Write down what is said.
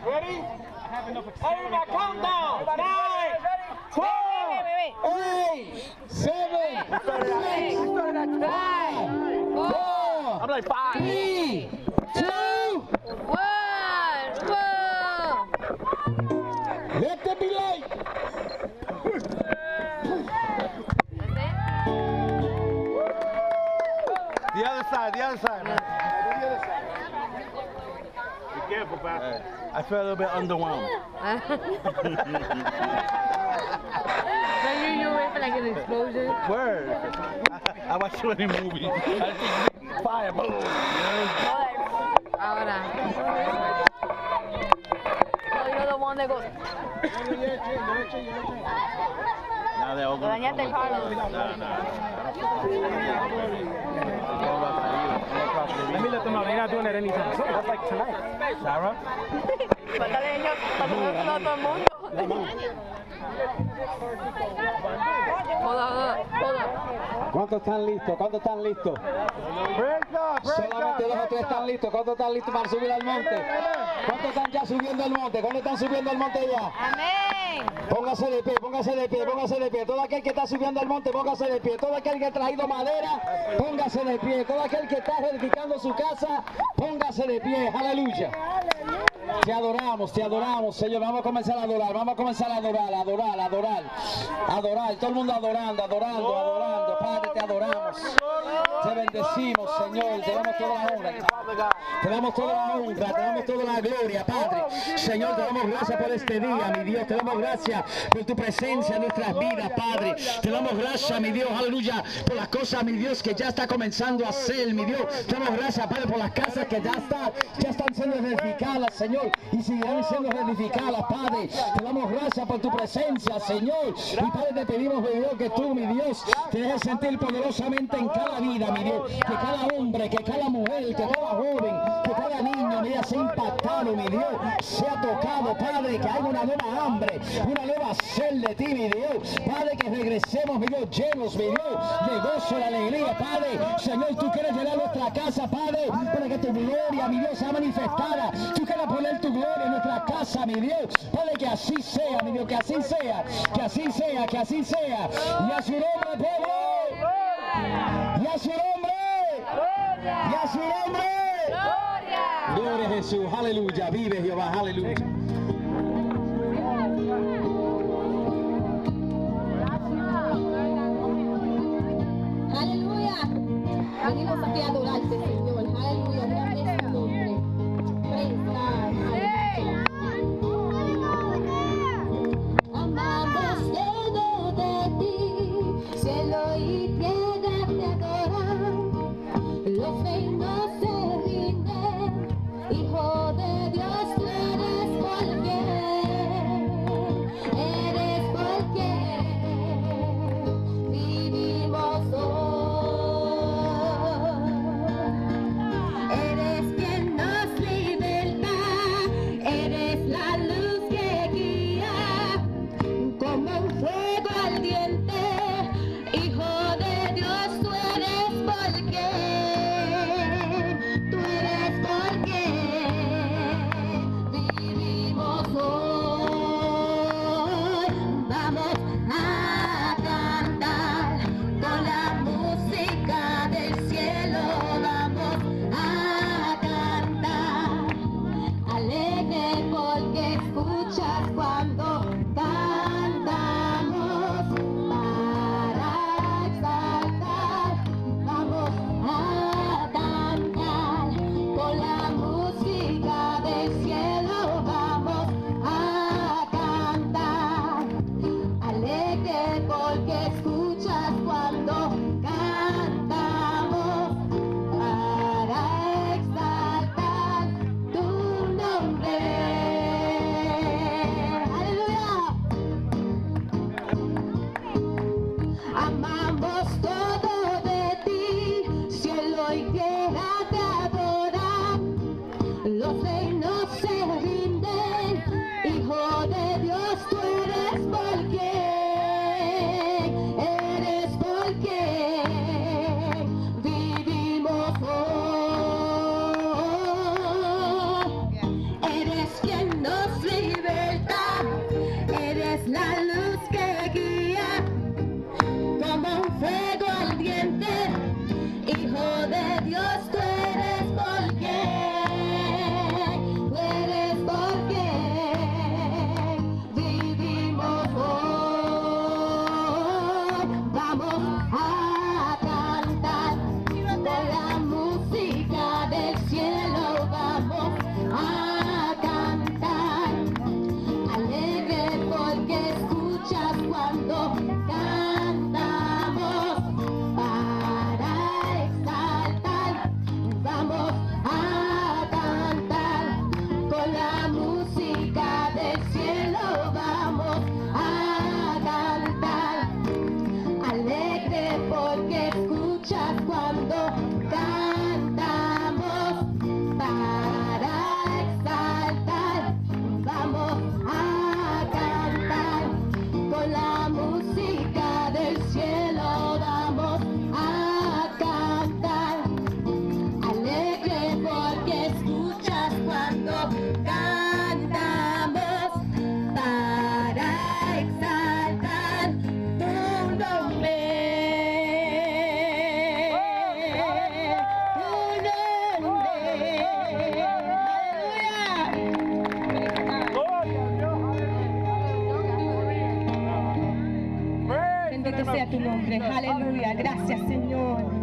Ready? Everybody, countdown. 9, 10, 8, 7, 6, 5, 4. I'm like 5. 3, 2, 1. Let there be light. The other side, man. Be careful, Pastor. I feel a little bit underwhelmed. Don't you wait for like an explosion? Word. I watch so many movies. I think fire, boom. You know? Ahora. No, you're the one that goes. Now they're all going to come. Let me let them know. They're not doing that anytime soon. That's like tonight. Sarah? ¿Cuántos están listos? ¿Cuántos están listos? Solamente 2 o 3 están listos. ¿Cuántos están listos para subir al monte? ¿Cuántos están ya subiendo al monte? ¿Cuántos están subiendo al monte ya? Amén. Póngase de pie, póngase de pie, póngase de pie. Todo aquel que está subiendo al monte, póngase de pie. Todo aquel que ha traído madera, póngase de pie. Todo aquel que está edificando su casa, póngase de pie. Aleluya. Te adoramos, Señor. Vamos a comenzar a adorar, adorar. Todo el mundo adorando. Padre, te adoramos. Te bendecimos, Señor. Te damos toda la honra. Te damos toda la gloria, Padre. Señor, te damos gracias por este día, mi Dios. Te damos gracias por tu presencia en nuestras vidas, Padre. Te damos gracias, mi Dios, aleluya, por las cosas, mi Dios, que ya está comenzando a hacer, mi Dios. Te damos gracias, Padre, por las casas que ya están siendo edificadas, Señor, y seguirán siendo edificadas, Padre. Te damos gracias por tu presencia, Señor. Y Padre, te pedimos, mi Dios, que tú, mi Dios, te dejes sentir poderosamente en cada vida, mi Dios. Que cada hombre, que cada mujer, que cada joven, que cada niño, mi Dios, sea impactado, mi Dios, sea tocado, Padre, que haya una nueva hambre, una nueva sed de ti, mi Dios. Padre, que regresemos, mi Dios, llenos, mi Dios, de gozo y alegría, Padre. Señor, tú quieres llenar nuestra casa, Padre, para que tu gloria, mi Dios, sea manifestada. Tú quieres poner tu gloria en nuestra casa, mi Dios. Padre, que así sea, mi Dios, que así sea. Y a su nombre, pueblo. Y a su nombre. Y a su nombre. Gloria a Jesús, aleluya. Vive Jehová, aleluya. Aleluya. Venimos aquí a adorarte, Señor. Aleluya. Grande es tu nombre. Praise God. Amamos todo de ti. Cielo y tierra te adoran. Los reinos se rinden. Hijo de Dios, tú eres porque. Eres porque. Vivimos hoy. Eres quien nos liberta. Eres la luz que guía. Como un fuego ardiente. Hijo de Dios, tú eres porque. Tú eres porque. Bendito sea tu nombre. Aleluya. Gracias, Señor.